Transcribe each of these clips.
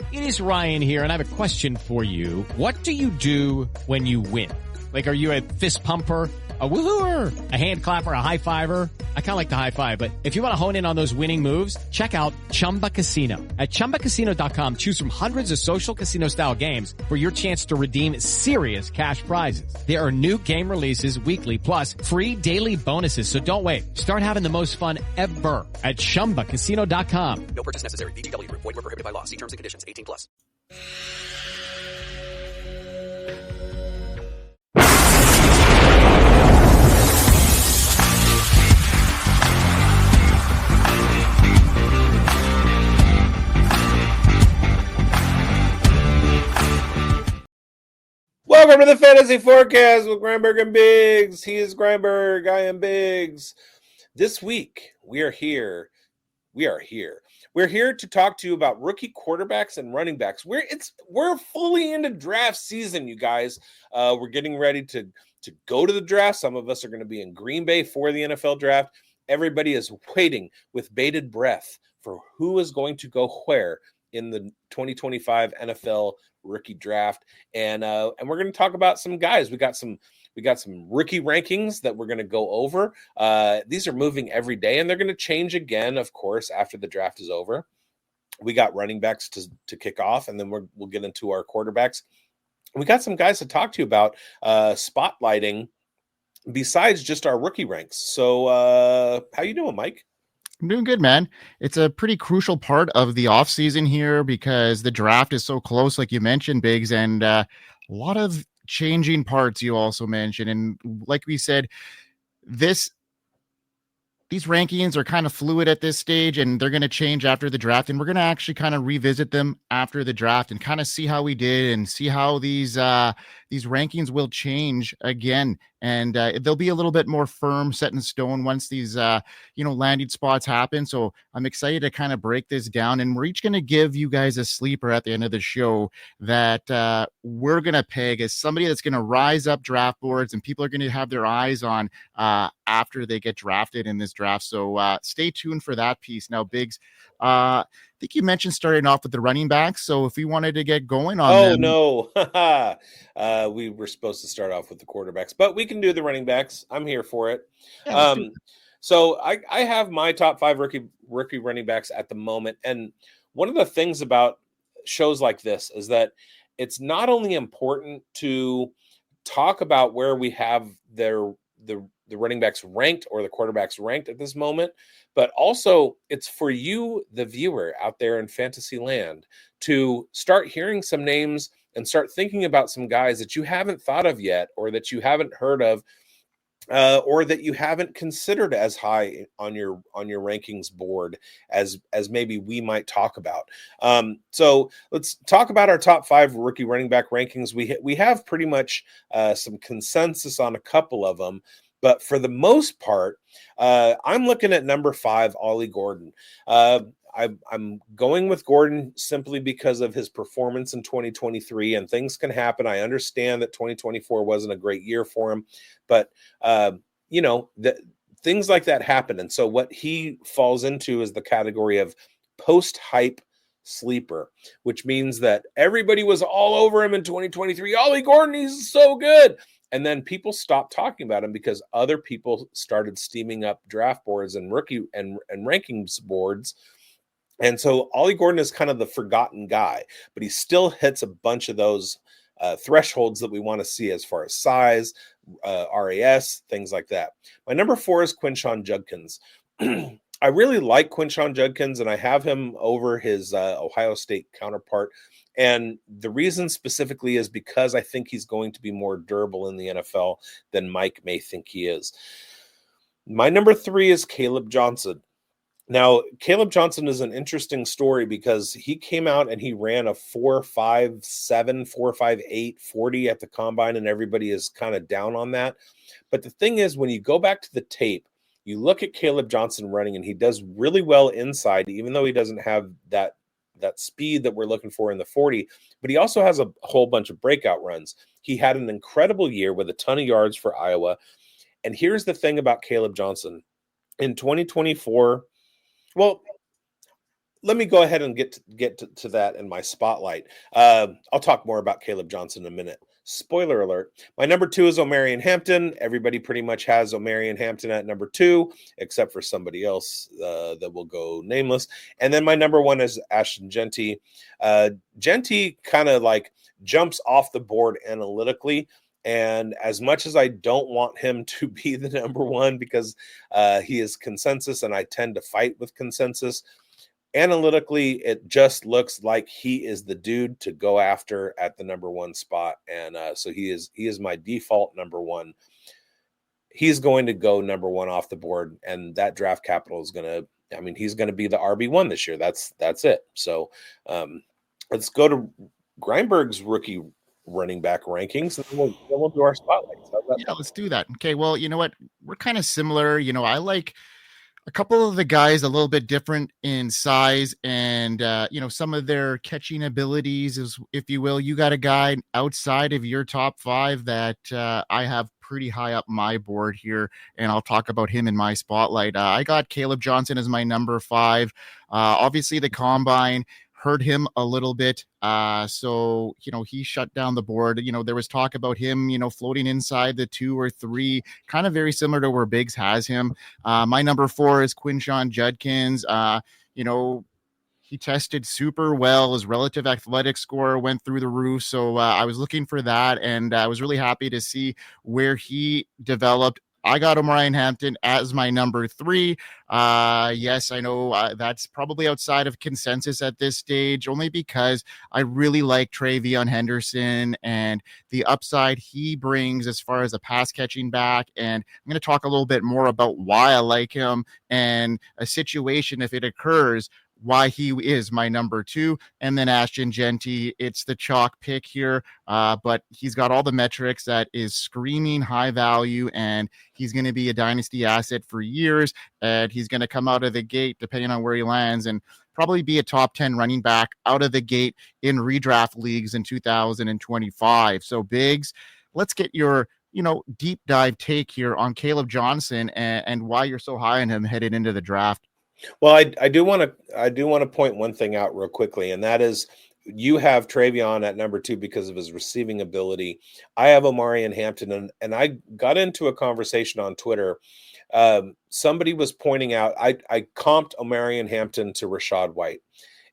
It is Ryan here, and I have a question for you. What do you do when you win? Like, are you a fist pumper, a woohooer, a hand clapper, a high fiver? I kind of like the high five, but if you want to hone in on those winning moves, check out Chumba Casino. At ChumbaCasino.com, choose from hundreds of social casino style games for your chance to redeem serious cash prizes. There are new game releases weekly, plus free daily bonuses. So don't wait. Start having the most fun ever at ChumbaCasino.com. No purchase necessary. VGW Group. Void where prohibited by law. See terms and conditions. 18+. Welcome to the Fantasy Forecast with Grindberg and bigz. He is Grindberg. I am bigz. This week, we are here. We're here to talk to you about rookie quarterbacks and running backs. We're fully into draft season, you guys. We're getting ready to go to the draft. Some of us are going to be in Green Bay for the NFL draft. Everybody is waiting with bated breath for who is going to go where in the 2025 NFL rookie draft. And we're going to talk about some guys. We got some rookie rankings that we're going to go over. These are moving every day, and they're going to change again, of course, after the draft is over. We got running backs to kick off, and then we'll get into our quarterbacks. We got some guys to talk to you about spotlighting besides just our rookie ranks. So how you doing, Mike? I'm doing good, man. It's a pretty crucial part of the offseason here because the draft is so close, like you mentioned, bigz, and a lot of changing parts you also mentioned. And like we said, these rankings are kind of fluid at this stage, and they're going to change after the draft. And we're going to actually kind of revisit them after the draft and kind of see how we did and see how these rankings will change again. And they'll be a little bit more firm, set in stone once these, landing spots happen. So I'm excited to kind of break this down. And we're each going to give you guys a sleeper at the end of the show that we're going to peg as somebody that's going to rise up draft boards and people are going to have their eyes on after they get drafted in this draft. So stay tuned for that piece. Now, bigz, I think you mentioned starting off with the running backs. So if we wanted to get going on no. We were supposed to start off with the quarterbacks, but we can do the running backs. I'm here for it. Yeah, so I have my top 5 rookie running backs at the moment. And one of the things about shows like this is that it's not only important to talk about where we have the running backs ranked or the quarterbacks ranked at this moment, but also it's for you, the viewer out there in fantasy land, to start hearing some names and start thinking about some guys that you haven't thought of yet, or that you haven't heard of, or that you haven't considered as high on your rankings board as maybe we might talk about. So let's talk about our top 5 rookie running back rankings. We have pretty much some consensus on a couple of them. But for the most part, I'm looking at number 5, Ollie Gordon. I'm going with Gordon simply because of his performance in 2023, and things can happen. I understand that 2024 wasn't a great year for him, but things like that happen. And so what he falls into is the category of post-hype sleeper, which means that everybody was all over him in 2023. Ollie Gordon, he's so good. And then people stopped talking about him because other people started steaming up draft boards and rookie and rankings boards. And so Ollie Gordon is kind of the forgotten guy, but he still hits a bunch of those thresholds that we want to see as far as size, RAS, things like that. My number 4 is Quinshon Judkins. I really like Quinshon Judkins, and I have him over his Ohio State counterpart. And the reason specifically is because I think he's going to be more durable in the NFL than Mike may think he is. My number 3 is Kaleb Johnson. Now, Kaleb Johnson is an interesting story because he came out and he ran a 4.57, 4.58 40 at the combine, and everybody is kind of down on that. But the thing is, when you go back to the tape, you look at Kaleb Johnson running, and he does really well inside, even though he doesn't have that speed that we're looking for in the 40, but he also has a whole bunch of breakout runs. He had an incredible year with a ton of yards for Iowa. And here's the thing about Kaleb Johnson. In 2024, well, let me go ahead and get to that in my spotlight. I'll talk more about Kaleb Johnson in a minute. Spoiler alert. My number 2 is Omarion Hampton. Everybody pretty much has Omarion Hampton at number 2, except for somebody else that will go nameless. And then my number 1 is Ashton Jeanty. Jeanty kind of like jumps off the board analytically. And as much as I don't want him to be the number 1 because he is consensus and I tend to fight with consensus, analytically, it just looks like he is the dude to go after at the number 1 spot. And so he is my default number 1. He's going to go number 1 off the board. And that draft capital is he's going to be the RB1 this year. That's it. So let's go to Grindberg's rookie running back rankings, and then we'll do our spotlights. Yeah, let's do that. Okay, well, you know what? We're kind of similar. I like a couple of the guys a little bit different in size and, some of their catching abilities, if you will. You got a guy outside of your top 5 that I have pretty high up my board here, and I'll talk about him in my spotlight. I got Kaleb Johnson as my number 5. Obviously, the combine hurt him a little bit. So, he shut down the board. There was talk about him, floating inside the 2 or 3, kind of very similar to where bigz has him. My number 4 is Quinshon Judkins. He tested super well. His relative athletic score went through the roof. So I was looking for that, and I was really happy to see where he developed. I got Omarion Hampton as my number 3. Yes, I know that's probably outside of consensus at this stage, only because I really like TreVeyon Henderson and the upside he brings as far as a pass catching back. And I'm going to talk a little bit more about why I like him and a situation, if it occurs, why he is my number 2. And then Ashton Jeanty, it's the chalk pick here, but he's got all the metrics that is screaming high value, and he's going to be a dynasty asset for years, and he's going to come out of the gate, depending on where he lands, and probably be a top 10 running back out of the gate in redraft leagues in 2025. So bigz, let's get your deep dive take here on Kaleb Johnson and why you're so high on him headed into the draft. Well, I do want to point one thing out real quickly, and that is you have TreVeyon at number 2 because of his receiving ability. I have Omarion Hampton, and I got into a conversation on Twitter. Somebody was pointing out I comped Omarion Hampton to Rachaad White,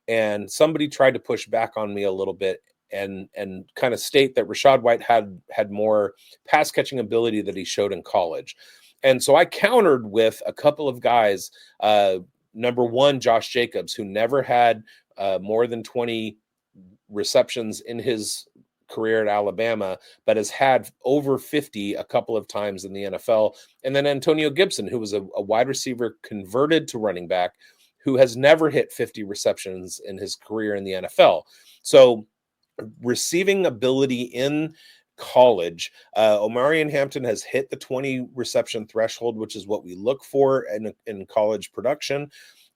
and somebody tried to push back on me a little bit and kind of state that Rachaad White had more pass catching ability that he showed in college. And so I countered with a couple of guys. Number 1, Josh Jacobs, who never had more than 20 receptions in his career at Alabama, but has had over 50 a couple of times in the NFL. And then Antonio Gibson, who was a wide receiver converted to running back, who has never hit 50 receptions in his career in the NFL. So receiving ability in college, Omarion Hampton has hit the 20 reception threshold, which is what we look for in college production.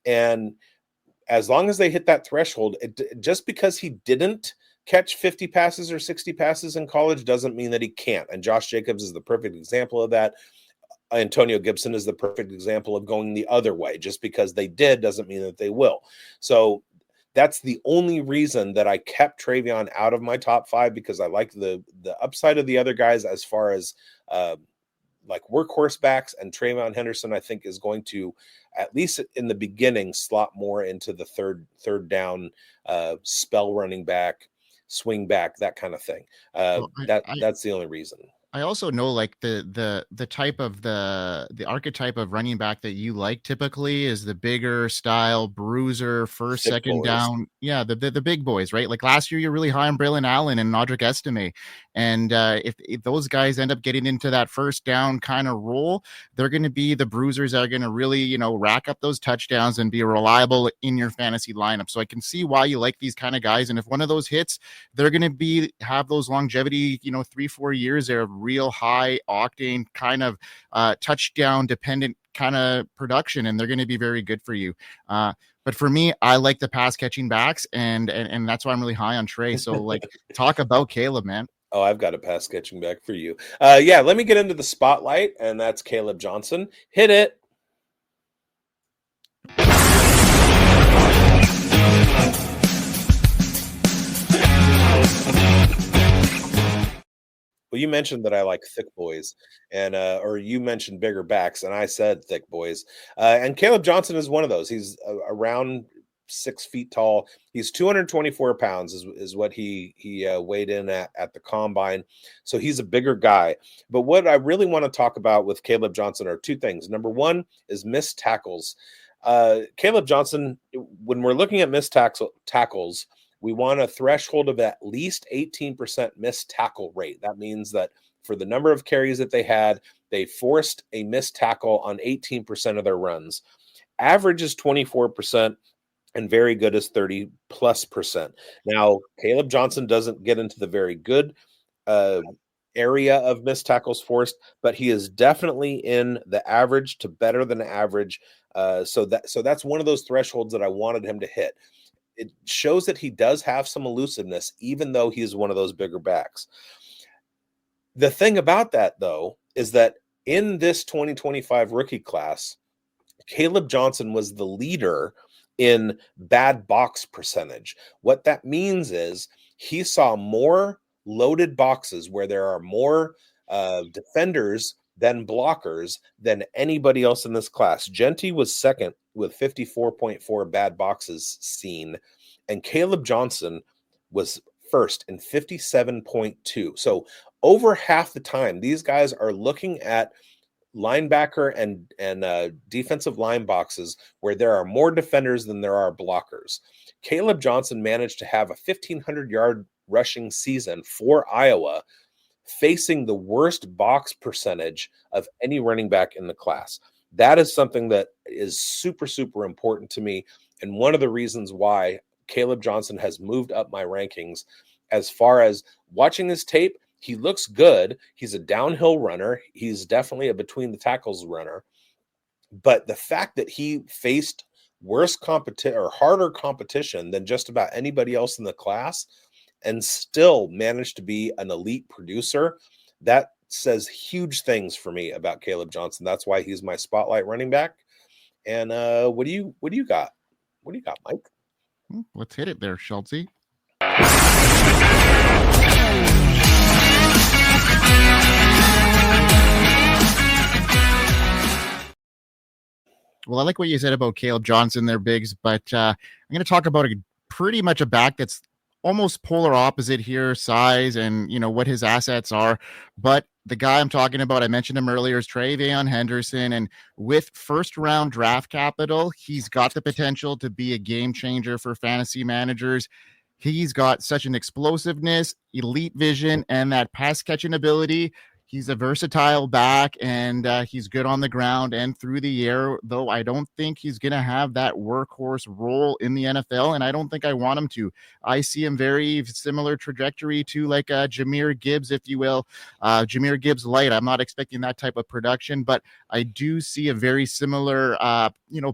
And as long as they hit that threshold, just because he didn't catch 50 passes or 60 passes in college doesn't mean that he can't. And Josh Jacobs is the perfect example of that. Antonio Gibson is the perfect example of going the other way. Just because they did doesn't mean that they will. So that's the only reason that I kept TreVeyon out of my top 5, because I like the upside of the other guys as far as like workhorse backs, and TreVeyon Henderson, I think, is going to, at least in the beginning, slot more into the third down spell running back, swing back, that kind of thing. That's the only reason. I also know like the type of the archetype of running back that you like typically is the bigger style bruiser, first, Big second boys. down. Yeah, the big boys, right? Like last year, you're really high on Braylon Allen and Audric Estime. And if those guys end up getting into that first down kind of role, they're going to be the bruisers that are going to really, rack up those touchdowns and be reliable in your fantasy lineup. So I can see why you like these kind of guys. And if one of those hits, they're going to have those longevity, 3-4 years there of real high octane kind of touchdown dependent kind of production, and they're going to be very good for you. But for me, I like the pass catching backs, and that's why I'm really high on Trey. So like, talk about Kaleb, man. Oh, I've got a pass catching back for you. Yeah, let me get into the spotlight, and that's Kaleb Johnson. Hit it. Well, you mentioned that I like thick boys, and or you mentioned bigger backs, and I said thick boys. And Kaleb Johnson is one of those. He's around 6 feet tall. He's 224 pounds is what he weighed in at the combine. So he's a bigger guy. But what I really want to talk about with Kaleb Johnson are two things. Number one is missed tackles. Kaleb Johnson, when we're looking at missed tackles, we want a threshold of at least 18% missed tackle rate. That means that for the number of carries that they had, they forced a missed tackle on 18% of their runs. Average is 24%, and very good is 30+%. Now, Kaleb Johnson doesn't get into the very good area of missed tackles forced, but he is definitely in the average to better than average. So that's one of those thresholds that I wanted him to hit. It shows that he does have some elusiveness, even though he's one of those bigger backs. The thing about that, though, is that in this 2025 rookie class, Kaleb Johnson was the leader in bad box percentage. What that means is he saw more loaded boxes where there are more defenders than blockers than anybody else in this class. Jeanty was second with 54.4 bad boxes seen, and Kaleb Johnson was first in 57.2. So over half the time, these guys are looking at linebacker and defensive line boxes where there are more defenders than there are blockers. Kaleb Johnson managed to have a 1,500-yard rushing season for Iowa, facing the worst box percentage of any running back in the class. That is something that is super, super important to me, and one of the reasons why Kaleb Johnson has moved up my rankings. As far as watching this tape, he looks good. He's a downhill runner. He's definitely a between the tackles runner. But the fact that he faced worse competition or harder competition than just about anybody else in the class and still managed to be an elite producer, that says huge things for me about Kaleb Johnson. That's why he's my spotlight running back. And what do you got? What do you got, Mike? Let's hit it there, Schultzy. Well, I like what you said about Kaleb Johnson there, Biggs, but I'm going to talk about pretty much a back that's almost polar opposite here, size and, what his assets are. But the guy I'm talking about, I mentioned him earlier, is TreVeyon Henderson. And with first-round draft capital, he's got the potential to be a game changer for fantasy managers. He's got such an explosiveness, elite vision, and that pass-catching ability. He's a versatile back, and he's good on the ground and through the air, though I don't think he's going to have that workhorse role in the NFL, and I don't think I want him to. I see him very similar trajectory to like Jahmyr Gibbs, if you will. Jahmyr Gibbs light. I'm not expecting that type of production, but I do see a very similar,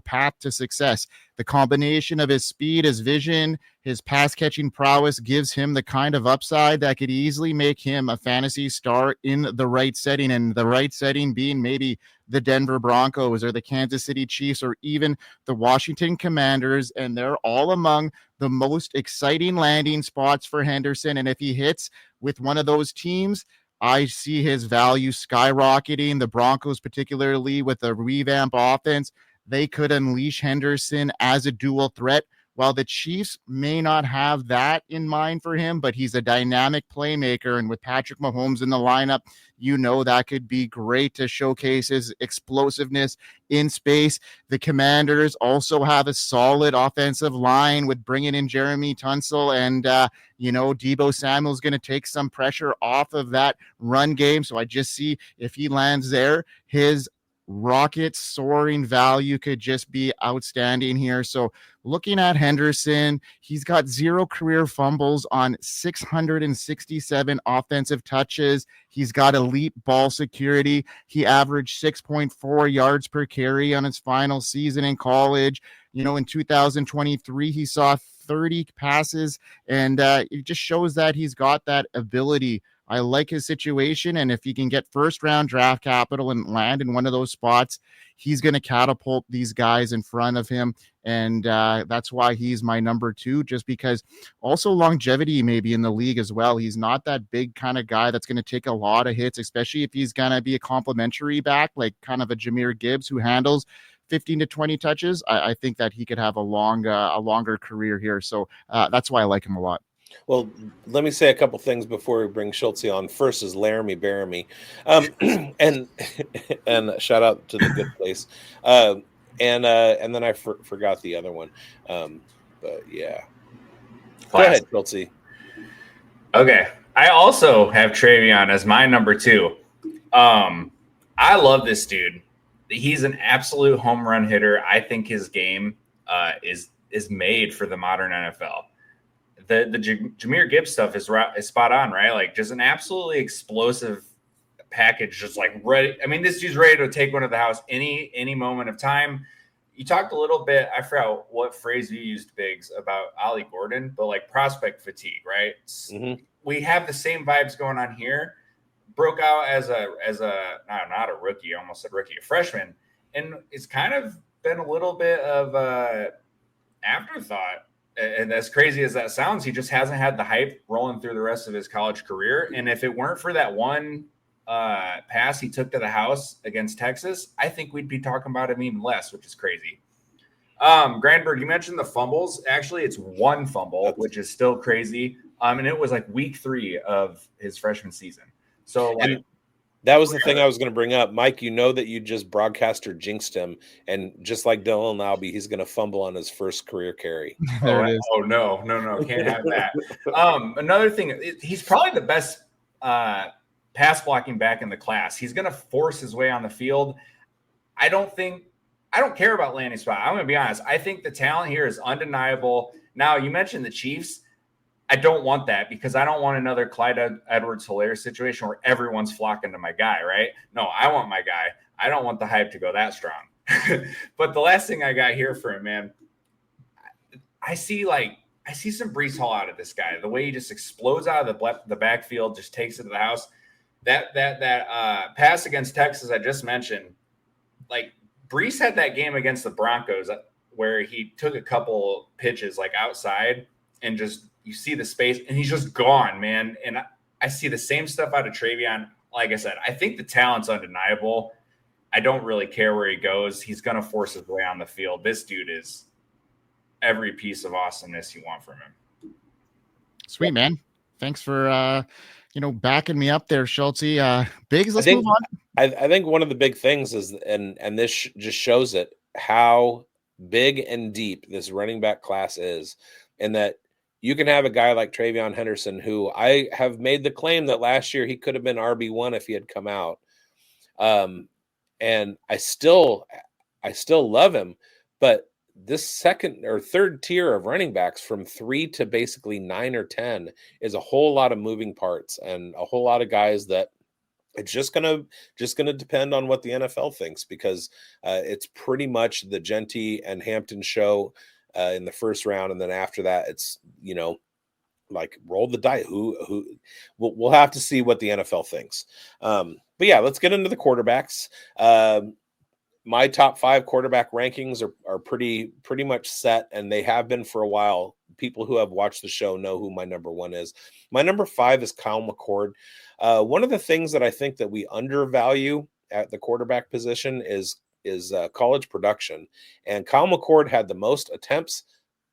path to success. The combination of his speed, his vision, his pass-catching prowess gives him the kind of upside that could easily make him a fantasy star in the right setting, and the right setting being maybe the Denver Broncos or the Kansas City Chiefs or even the Washington Commanders, and they're all among the most exciting landing spots for Henderson. And if he hits with one of those teams, I see his value skyrocketing. The Broncos, particularly with a revamp offense, they could unleash Henderson as a dual threat. While the Chiefs may not have that in mind for him, but he's a dynamic playmaker. And with Patrick Mahomes in the lineup, that could be great to showcase his explosiveness in space. The Commanders also have a solid offensive line with bringing in Jeremy Tunsil, and, Deebo Samuel's going to take some pressure off of that run game. So I just see if he lands there, his rocket soaring value could just be outstanding here. So looking at Henderson, he's got 0 career fumbles on 667 offensive touches. He's got elite ball security. He averaged 6.4 yards per carry on his final season in college. In 2023, he saw 30 passes, and it just shows that he's got that ability. I like his situation, and if he can get first-round draft capital and land in one of those spots, he's going to catapult these guys in front of him, and that's why he's my number 2, just because also longevity maybe in the league as well. He's not that big kind of guy that's going to take a lot of hits, especially if he's going to be a complimentary back, like kind of a Jahmyr Gibbs who handles 15 to 20 touches. I think that he could have a longer career here, so that's why I like him a lot. Well, let me say a couple things before we bring Schultze on. First is Laramie Baramy, and shout out to the good place, and then I forgot the other one, but yeah. Go ahead, Schultze. Okay, I also have Travion as my number 2. I love this dude. He's an absolute home run hitter. I think his game is made for the modern NFL. The Jahmyr Gibbs stuff is spot on, right? Like just an absolutely explosive package, just like ready. I mean, this dude's ready to take one to the house any moment of time. You talked a little bit, I forgot what phrase you used, Biggs, about Ollie Gordon, but like prospect fatigue, right? Mm-hmm. We have the same vibes going on here. Broke out as a not a rookie, almost a rookie, a freshman, and it's kind of been a little bit of a afterthought. And as crazy as that sounds, he just hasn't had the hype rolling through the rest of his college career. And if it weren't for that one pass he took to the house against Texas, I think we'd be talking about him even less, which is crazy. Grindberg, you mentioned the fumbles. Actually, it's one fumble, which is still crazy. And it was like week 3 of his freshman season. So like, that was the thing I was going to bring up. Mike, you know that you just broadcaster jinxed him, and just like Dylan Albee, he's going to fumble on his first career carry. There it is. Oh, no, can't have that. Another thing, he's probably the best pass blocking back in the class. He's going to force his way on the field. I don't care about landing spot. I'm going to be honest. I think the talent here is undeniable. Now, you mentioned the Chiefs. I don't want that because I don't want another Clyde Edwards-Helaire situation where everyone's flocking to my guy, right? No, I want my guy. I don't want the hype to go that strong. But the last thing I got here for him, man, I see some Breece Hall out of this guy. The way he just explodes out of the backfield, just takes it to the house. That pass against Texas I just mentioned, like Breece had that game against the Broncos where he took a couple pitches like outside and just you see the space and he's just gone, man. And I see the same stuff out of Travion. Like I said, I think the talent's undeniable. I don't really care where he goes. He's going to force his way on the field. This dude is every piece of awesomeness you want from him. Sweet, man. Thanks for, backing me up there, Schultze. Biggs, let's move on. I think one of the big things is, and this just shows it, how big and deep this running back class is, and that you can have a guy like Travion Henderson, who I have made the claim that last year he could have been RB1 if he had come out. And I still love him, but this second or third tier of running backs from 3 to basically 9 or 10 is a whole lot of moving parts and a whole lot of guys that it's just gonna depend on what the NFL thinks, because it's pretty much the Jeanty and Hampton show in the first round, and then after that, it's like roll the dice. Who we'll have to see what the NFL thinks. But yeah, let's get into the quarterbacks. My top 5 quarterback rankings are pretty much set, and they have been for a while. People who have watched the show know who my number 1 is. My number 5 is Kyle McCord. One of the things that I think that we undervalue at the quarterback position is college production. And Kyle McCord had the most attempts,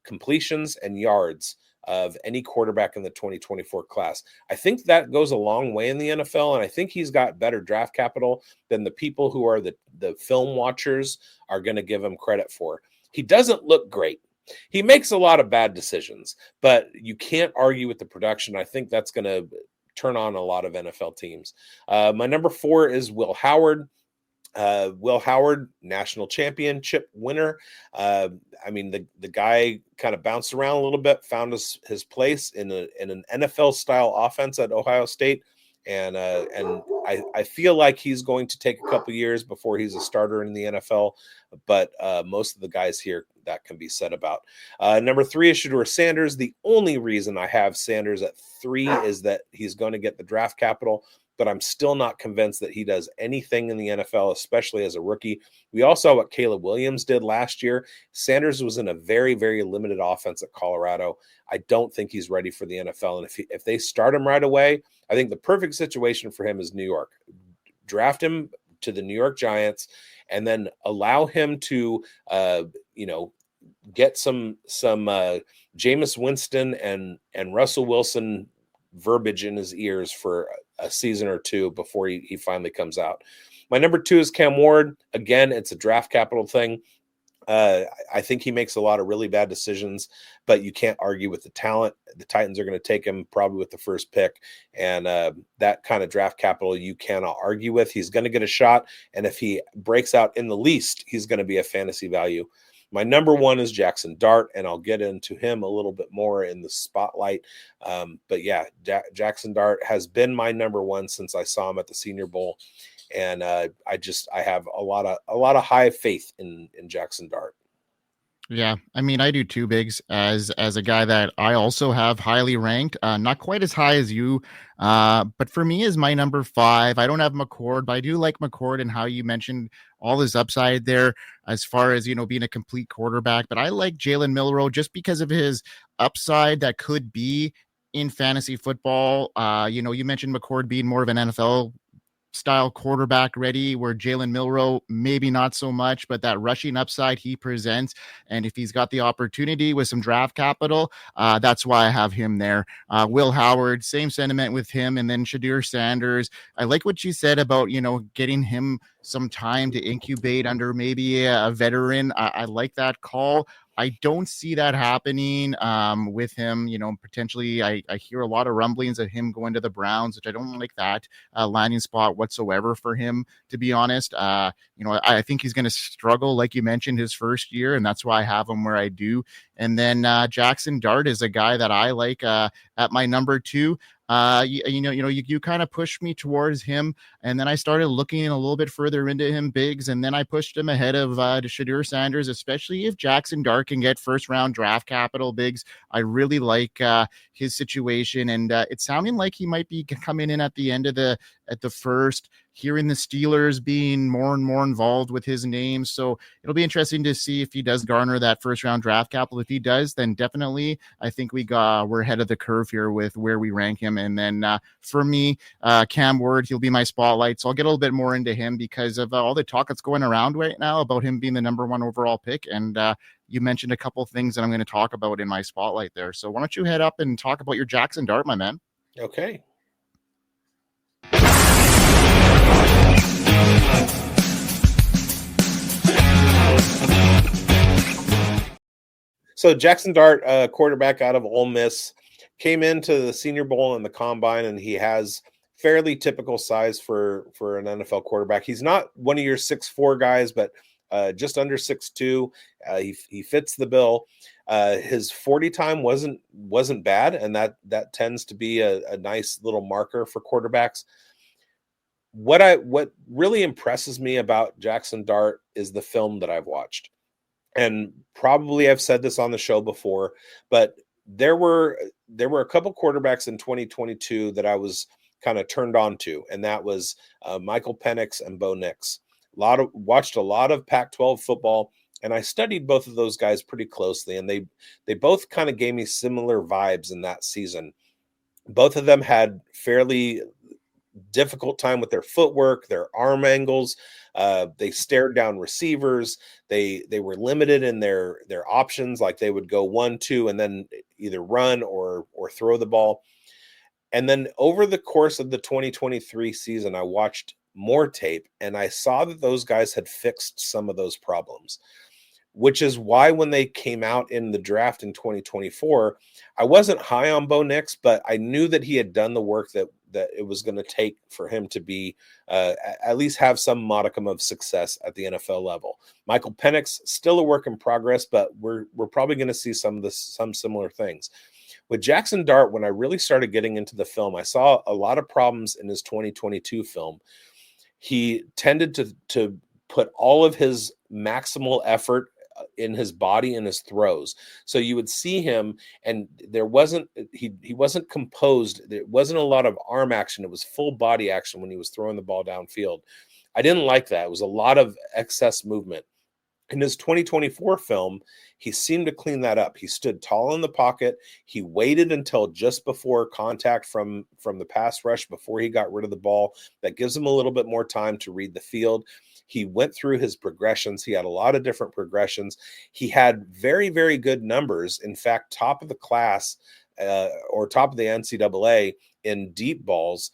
completions, and yards of any quarterback in the 2024 class. I think that goes a long way in the NFL, and I think he's got better draft capital than the people who are the film watchers are going to give him credit for. He doesn't look great. He makes a lot of bad decisions, but you can't argue with the production. I think that's going to turn on a lot of NFL teams. My number 4 is Will Howard. Will Howard, national championship winner. The guy kind of bounced around a little bit, found his place in an NFL style offense at Ohio State, And I feel like he's going to take a couple years before he's a starter in the NFL, but most of the guys here, that can be said about. Number 3 is Shedeur Sanders. The only reason I have Sanders at 3 is that he's going to get the draft capital, but I'm still not convinced that he does anything in the NFL, especially as a rookie. We all saw what Caleb Williams did last year. Sanders was in a very, very limited offense at Colorado. I don't think he's ready for the NFL. And if they start him right away, I think the perfect situation for him is New York. Draft him to the New York Giants and then allow him to, get some Jameis Winston and Russell Wilson verbiage in his ears for a season or two before he finally comes out. My number 2 is Cam Ward. Again, it's a draft capital thing. I think he makes a lot of really bad decisions, but you can't argue with the talent. The Titans are going to take him probably with the first pick, and that kind of draft capital you cannot argue with. He's going to get a shot, and if he breaks out in the least, he's going to be a fantasy value. My number 1 is Jaxson Dart, and I'll get into him a little bit more in the spotlight. But yeah, Jaxson Dart has been my number 1 since I saw him at the Senior Bowl. And I have a lot of high faith in Jaxson Dart. Yeah, I mean, I do too, bigz, as a guy that I also have highly ranked, not quite as high as you, but for me is my number 5. I don't have McCord, but I do like McCord and how you mentioned all his upside there as far as, being a complete quarterback. But I like Jalen Milroe just because of his upside that could be in fantasy football. You mentioned McCord being more of an NFL style quarterback ready, where Jalen Milroe maybe not so much, but that rushing upside he presents, and if he's got the opportunity with some draft capital, that's why I have him there. Will Howard, same sentiment with him, and then Shedeur Sanders. I like what you said about getting him some time to incubate under maybe a veteran. I like that call. I don't see that happening with him. Potentially, I hear a lot of rumblings of him going to the Browns, which I don't like that landing spot whatsoever for him, to be honest. I think he's going to struggle, like you mentioned, his first year, and that's why I have him where I do. And then Jaxson Dart is a guy that I like at my number 2. You kind of pushed me towards him, and then I started looking a little bit further into him, bigz, and then I pushed him ahead of Shedeur Sanders, especially if Jaxson Dart can get first round draft capital, bigz. I really like his situation, and it's sounding like he might be coming in at the end of the first, hearing the Steelers being more and more involved with his name. So it'll be interesting to see if he does garner that first round draft capital. If he does, then definitely I think we're ahead of the curve here with where we rank him. And then for me, Cam Ward, he'll be my spotlight. So I'll get a little bit more into him because of all the talk that's going around right now about him being the number 1 overall pick. And you mentioned a couple of things that I'm going to talk about in my spotlight there. So why don't you head up and talk about your Jaxson Dart, my man? Okay. So Jaxson Dart, quarterback out of Ole Miss, came into the Senior Bowl and the Combine, and he has fairly typical size for an NFL quarterback. He's not one of your 6'4" guys, but just under 6'2". He fits the bill. His 40 time wasn't bad, and that tends to be a nice little marker for quarterbacks. What really impresses me about Jaxson Dart is the film that I've watched. And probably I've said this on the show before, but there were a couple quarterbacks in 2022 that I was kind of turned on to, and that was Michael Penix and Bo Nix. Watched a lot of Pac-12 football, and I studied both of those guys pretty closely, and they both kind of gave me similar vibes in that season. Both of them had fairly difficult time with their footwork, their arm angles. They stared down receivers. They were limited in their options. Like they would go 1-2 and then either run or throw the ball. And then over the course of the 2023 season, I watched more tape and I saw that those guys had fixed some of those problems, which is why when they came out in the draft in 2024, I wasn't high on Bo Nix, but I knew that he had done the work that it was going to take for him to be at least have some modicum of success at the NFL level. Michael Penix, still a work in progress, but we're probably going to see some similar things. With Jaxson Dart, when I really started getting into the film, I saw a lot of problems in his 2022 film. He tended to put all of his maximal effort in his body and his throws. So you would see him, and he wasn't composed. There wasn't a lot of arm action. It was full body action when he was throwing the ball downfield. I didn't like that. It was a lot of excess movement. In his 2024 film, he seemed to clean that up. He stood tall in the pocket. He waited until just before contact from the pass rush before he got rid of the ball. That gives him a little bit more time to read the field. He went through his progressions. He had a lot of different progressions. He had very, very good numbers. In fact, top of the class or top of the NCAA in deep balls.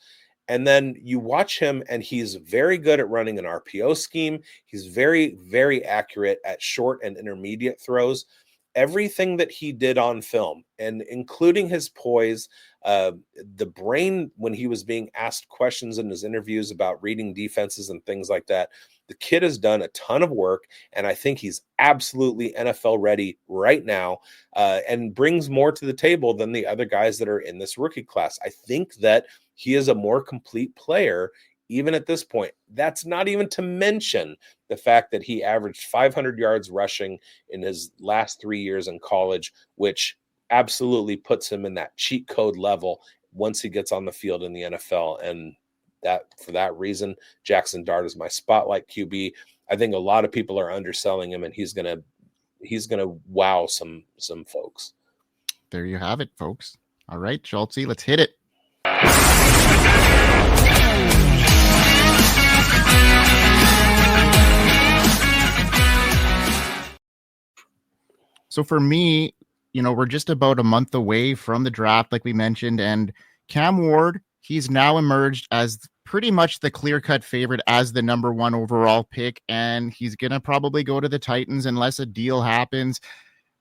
And then you watch him, and he's very good at running an RPO scheme. He's very, very accurate at short and intermediate throws. Everything that he did on film, and including his poise, the brain, when he was being asked questions in his interviews about reading defenses and things like that, the kid has done a ton of work, and I think he's absolutely NFL ready right now, and brings more to the table than the other guys that are in this rookie class. I think that he is a more complete player even at this point. That's not even to mention the fact that he averaged 500 yards rushing in his last 3 years in college, which absolutely puts him in that cheat code level once he gets on the field in the NFL. And that, for that reason, Jaxson Dart is my spotlight QB. I think a lot of people are underselling him, and he's gonna wow some folks. There you have it, folks. All right, Schultze, let's hit it. So for me, we're just about a month away from the draft, like we mentioned, and Cam Ward, he's now emerged as pretty much the clear-cut favorite as the number 1 overall pick, and he's going to probably go to the Titans unless a deal happens.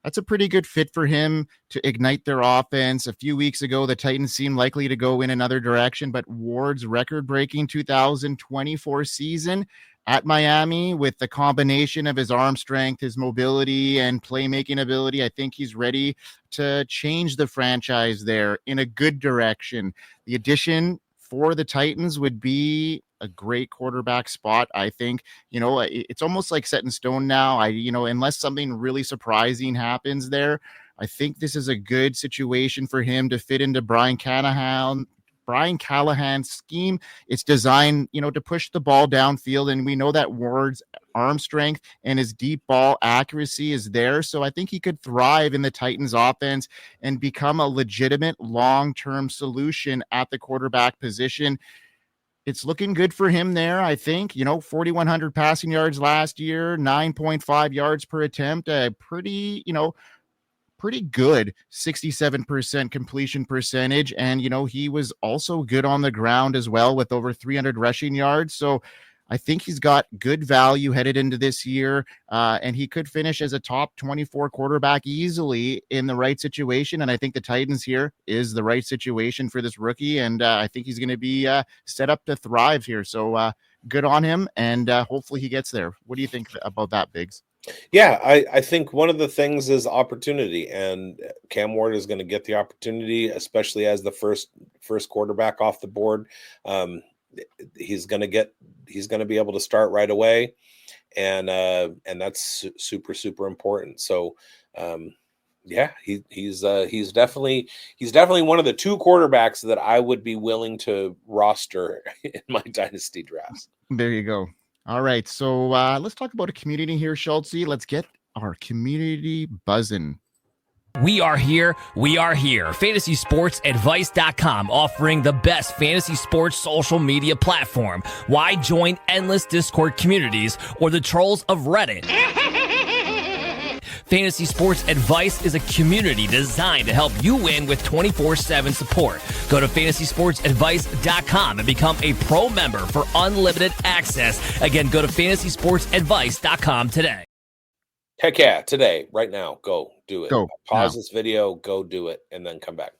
That's a pretty good fit for him to ignite their offense. A few weeks ago, the Titans seemed likely to go in another direction, but Ward's record-breaking 2024 season at Miami, with the combination of his arm strength, his mobility, and playmaking ability, I think he's ready to change the franchise there in a good direction. The addition for the Titans would be a great quarterback spot. I think, it's almost like set in stone now. Unless something really surprising happens there, I think this is a good situation for him to fit into Brian Callahan's scheme. It's designed, to push the ball downfield, and we know that Ward's arm strength and his deep ball accuracy is there. So I think he could thrive in the Titans offense and become a legitimate long-term solution at the quarterback position. It's looking good for him there, I think. 4,100 passing yards last year, 9.5 yards per attempt, a pretty good 67% completion percentage. And, he was also good on the ground as well with over 300 rushing yards. So I think he's got good value headed into this year, and he could finish as a top 24 quarterback easily in the right situation. And I think the Titans here is the right situation for this rookie, and I think he's going to be set up to thrive here. So good on him, and hopefully he gets there. What do you think about that, bigz? Yeah, I think one of the things is opportunity, and Cam Ward is going to get the opportunity, especially as the first quarterback off the board. He's going to be able to start right away, and that's super, super important. So he's definitely one of the 2 quarterbacks that I would be willing to roster in my dynasty drafts. There you go. All right, so let's talk about a community here, Schultze. Let's get our community buzzing. We are here. FantasySportsAdvice.com, offering the best fantasy sports social media platform. Why join endless Discord communities or the trolls of Reddit? Fantasy Sports Advice is a community designed to help you win with 24/7 support. Go to FantasySportsAdvice.com and become a pro member for unlimited access. Again, go to FantasySportsAdvice.com today. Heck yeah, today, right now, go do it. Go Pause now. This video, go do it, and then come back.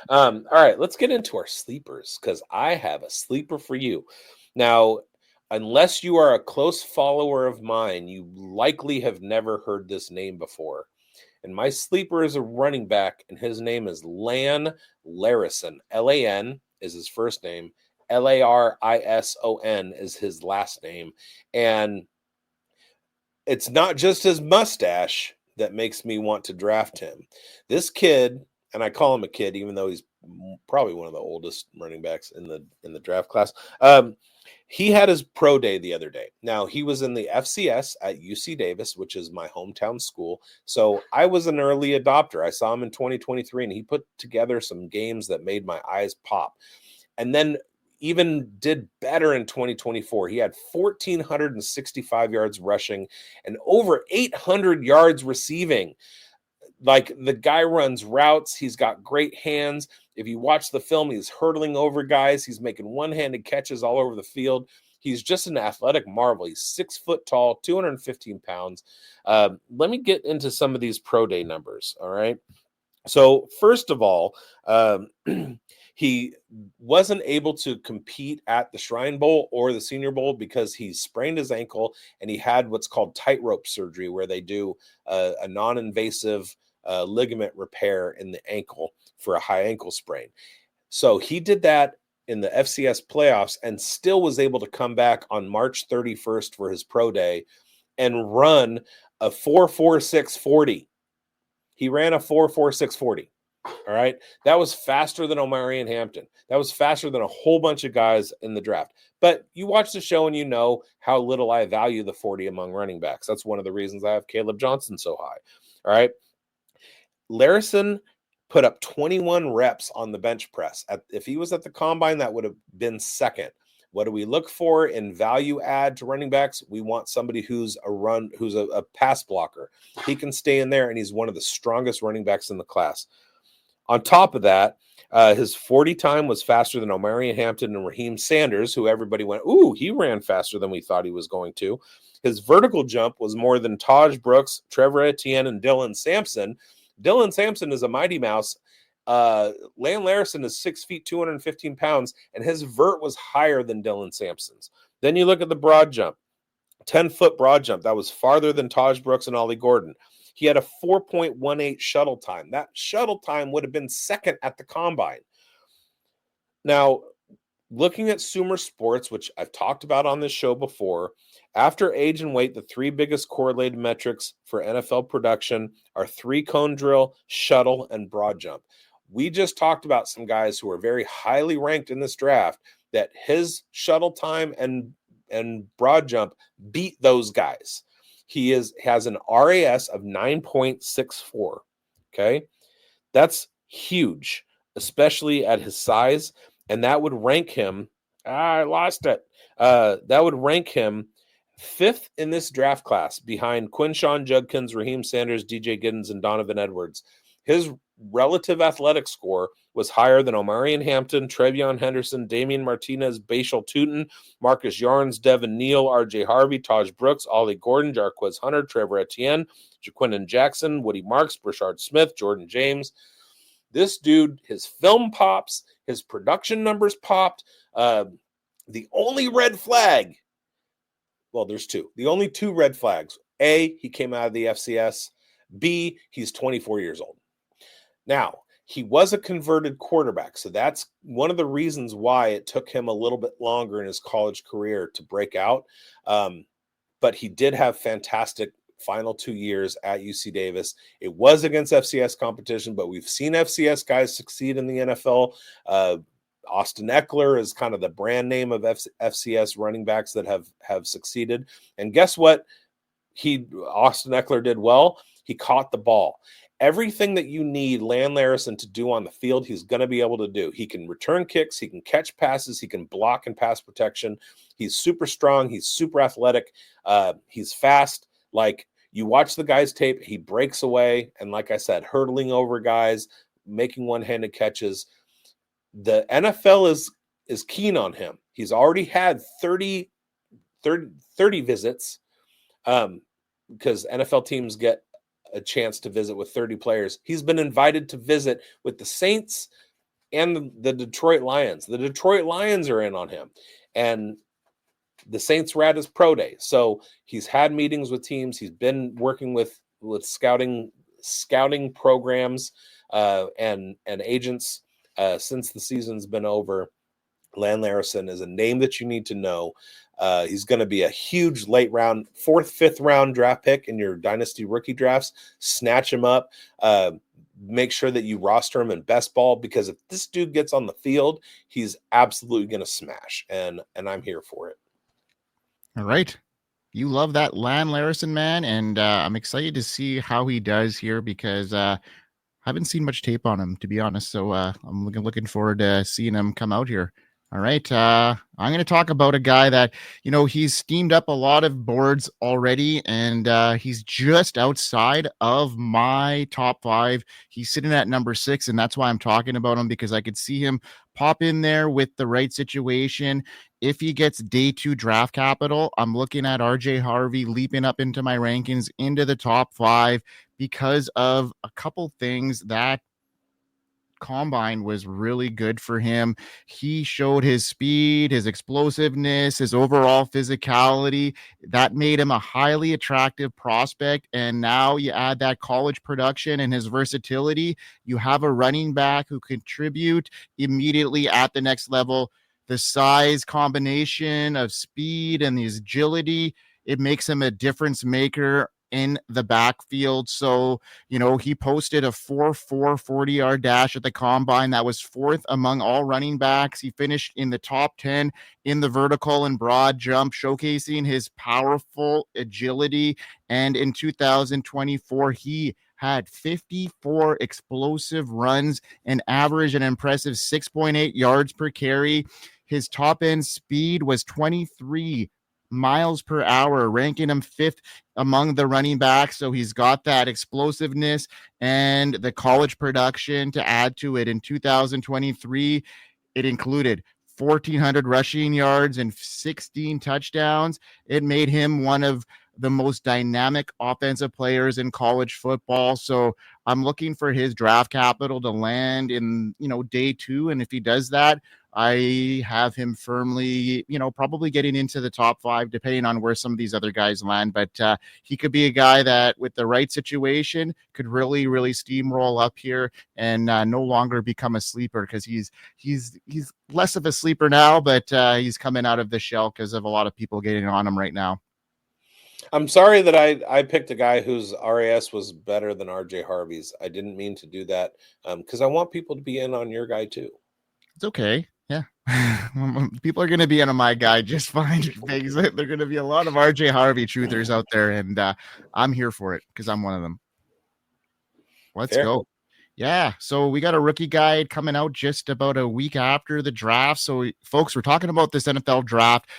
All right, let's get into our sleepers, because I have a sleeper for you. Now, unless you are a close follower of mine, you likely have never heard this name before. And my sleeper is a running back, and his name is Larison. Lan is his first name. Larison is his last name. And it's not just his mustache that makes me want to draft him. This kid, and I call him a kid, even though he's probably one of the oldest running backs in the draft class. He had his pro day the other day. Now, he was in the FCS at UC Davis, which is my hometown school. So I was an early adopter. I saw him in 2023, and he put together some games that made my eyes pop. And then even did better in 2024. He had 1,465 yards rushing and over 800 yards receiving. Like, the guy runs routes. He's got great hands. If you watch the film, he's hurdling over guys. He's making one-handed catches all over the field. He's just an athletic marvel. He's 6 foot tall, 215 pounds. Let me get into some of these pro day numbers. All right. So first of all, he wasn't able to compete at the Shrine Bowl or the Senior Bowl because he sprained his ankle, and he had what's called tightrope surgery, where they do a non-invasive ligament repair in the ankle for a high ankle sprain. So he did that in the FCS playoffs and still was able to come back on March 31st for his pro day and run a 4.46 40. He ran a 4.46 40. All right. That was faster than Omarion Hampton. That was faster than a whole bunch of guys in the draft. But you watch the show and you know how little I value the 40 among running backs. That's one of the reasons I have Kaleb Johnson so high. All right. Larison put up 21 reps on the bench press. If he was at the combine, that would have been second. What do we look for in value add to running backs? We want somebody who's a pass blocker. He can stay in there, and he's one of the strongest running backs in the class. On top of that, his 40 time was faster than Omarion Hampton and Raheem Sanders, who everybody went, ooh, he ran faster than we thought he was going to. His vertical jump was more than Taj Brooks, Trevor Etienne, and Dylan Sampson. Dylan Sampson is a mighty mouse. Larison is 6 feet, 215 pounds, and his vert was higher than Dylan Sampson's. Then you look at the broad jump, 10-foot broad jump. That was farther than Taj Brooks and Ollie Gordon. He had a 4.18 shuttle time. That shuttle time would have been second at the combine. Now, looking at Sumer Sports, which I've talked about on this show before, after age and weight, the three biggest correlated metrics for NFL production are 3-cone drill, shuttle, and broad jump. We just talked about some guys who are very highly ranked in this draft that his shuttle time and broad jump beat those guys. He has an RAS of 9.64. Okay. That's huge, especially at his size. And that would rank him. I lost it. That would rank him 5th in this draft class behind Quinshon Judkins, Raheem Sanders, DJ Giddens, and Donovan Edwards. His relative athletic score was higher than Omarion Hampton, Trevion Henderson, Damian Martinez, Bashal Tootin, Marcus Yarns, Devin Neal, RJ Harvey, Taj Brooks, Ollie Gordon, Jarquez Hunter, Trevor Etienne, Jaquindon Jackson, Woody Marks, Brashard Smith, Jordan James. This dude, his film pops, his production numbers popped. The only red flag, well, there's two. The only two red flags. A, he came out of the FCS. B, he's 24 years old. Now, he was a converted quarterback, so that's one of the reasons why it took him a little bit longer in his college career to break out. But he did have fantastic final 2 years at UC Davis. It was against FCS competition, but we've seen FCS guys succeed in the NFL. Austin Eckler is kind of the brand name of FCS running backs that have succeeded. And guess what? Austin Eckler did well. He caught the ball. Everything that you need Larison to do on the field, he's going to be able to do. He can return kicks. He can catch passes. He can block and pass protection. He's super strong. He's super athletic. He's fast. Like, you watch the guy's tape, he breaks away. And like I said, hurdling over guys, making one-handed catches. The NFL is keen on him. He's already had 30 visits because NFL teams get a chance to visit with 30 players. He's been invited to visit with the Saints and the Detroit Lions. The Detroit Lions are in on him, and the Saints were at his pro day. So he's had meetings with teams. He's been working with scouting scouting programs and agents since the season's been over, Larison is a name that you need to know. He's going to be a huge late round, 4th, 5th round draft pick in your Dynasty rookie drafts. Snatch him up. Make sure that you roster him in best ball, because if this dude gets on the field, he's absolutely going to smash, and I'm here for it. All right. You love that Larison, man, and I'm excited to see how he does here, because I haven't seen much tape on him, to be honest, so I'm looking forward to seeing him come out here. All right. I'm going to talk about a guy that, he's steamed up a lot of boards already, and he's just outside of my top 5. He's sitting at number 6, and that's why I'm talking about him, because I could see him pop in there with the right situation. If he gets day 2 draft capital, I'm looking at RJ Harvey leaping up into my rankings into the top 5 because of a couple things. That combine was really good for him. He showed his speed, his explosiveness, his overall physicality. That made him a highly attractive prospect. And now you add that college production and his versatility. You have a running back who contribute immediately at the next level. The size combination of speed and the agility, it makes him a difference maker in the backfield. So, he posted a 4.4 40-yard dash at the combine. That was 4th among all running backs. He finished in the top 10 in the vertical and broad jump, showcasing his powerful agility. And in 2024, he had 54 explosive runs and averaged an impressive 6.8 yards per carry. His top end speed was 23 miles per hour, ranking him 5th among the running backs. So he's got that explosiveness and the college production to add to it. In 2023, it included 1,400 rushing yards and 16 touchdowns. It made him one of the most dynamic offensive players in college football. So I'm looking for his draft capital to land in, day 2. And if he does that, I have him firmly, probably getting into the top 5, depending on where some of these other guys land. But he could be a guy that, with the right situation, could really, really steamroll up here and no longer become a sleeper, because he's less of a sleeper now, but he's coming out of the shell because of a lot of people getting on him right now. I'm sorry that I picked a guy whose RAS was better than RJ Harvey's. I didn't mean to do that, because I want people to be in on your guy too. It's okay. Yeah. People are going to be on my guy just fine. They're going to be a lot of RJ Harvey truthers out there, and I'm here for it because I'm one of them. Let's go. Yeah. So we got a rookie guide coming out just about a week after the draft. So folks, we're talking about this NFL draft,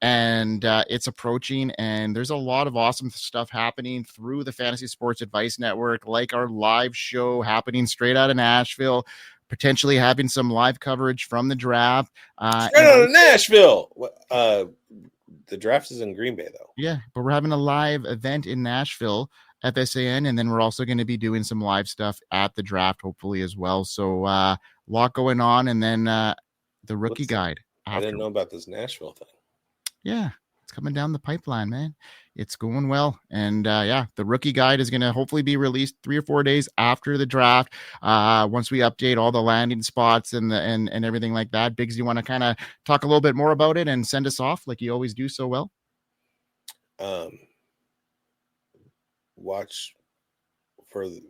and it's approaching, and there's a lot of awesome stuff happening through the Fantasy Sports Advice Network, like our live show happening straight out of Nashville, potentially having some live coverage from the draft. Straight out of Nashville. The draft is in Green Bay, though. Yeah, but we're having a live event in Nashville, FSAN, and then we're also going to be doing some live stuff at the draft, hopefully, as well. So a lot going on, and then the rookie guide. I didn't know about this Nashville thing. Yeah, it's coming down the pipeline, man. It's going well. And the rookie guide is going to hopefully be released 3 or 4 days after the draft. Once we update all the landing spots and everything like that. Biggs, you want to kind of talk a little bit more about it and send us off like you always do so well? Watch for the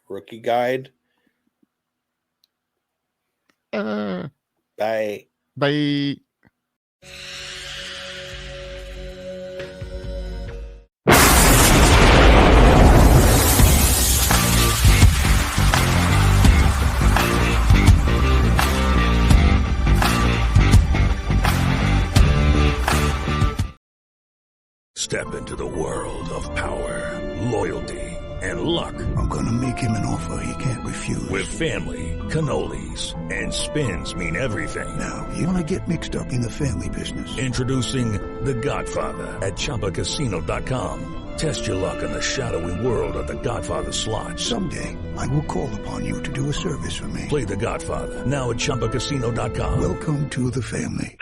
rookie guide. Bye. Bye. Step into the world of power, loyalty, and luck. I'm gonna make him an offer he can't refuse. With family, cannolis, and spins mean everything. Now, you wanna get mixed up in the family business. Introducing The Godfather at ChumbaCasino.com. Test your luck in the shadowy world of The Godfather slot. Someday, I will call upon you to do a service for me. Play The Godfather now at ChumbaCasino.com. Welcome to the family.